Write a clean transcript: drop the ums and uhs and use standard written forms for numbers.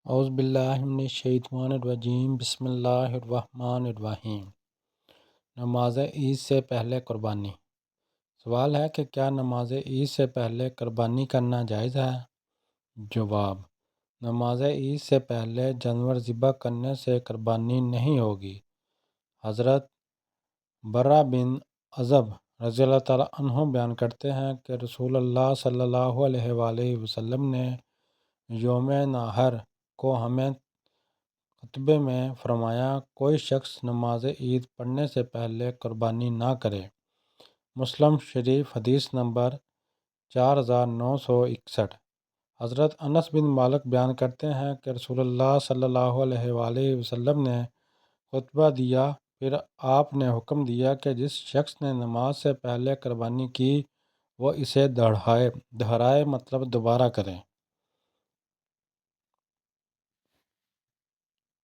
اعوذ باللہ من الشیطان الرجیم، بسم اللہ الرحمن الرحیم۔ نماز عید سے پہلے قربانی۔ سوال ہے کہ کیا نماز عید سے پہلے قربانی کرنا جائز ہے؟ جواب: نماز عید سے پہلے جانور ذبح کرنے سے قربانی نہیں ہوگی۔ حضرت برا بن عازب رضی اللہ تعالیٰ عنہ بیان کرتے ہیں کہ رسول اللہ صلی اللہ علیہ وآلہ وسلم نے یوم نحر کو ہمیں خطبے میں فرمایا، کوئی شخص نماز عید پڑھنے سے پہلے قربانی نہ کرے۔ مسلم شریف حدیث نمبر 4961۔ حضرت انس بن مالک بیان کرتے ہیں کہ رسول اللہ صلی اللہ علیہ وآلہ وسلم نے خطبہ دیا، پھر آپ نے حکم دیا کہ جس شخص نے نماز سے پہلے قربانی کی وہ اسے دہرائے مطلب دوبارہ کرے۔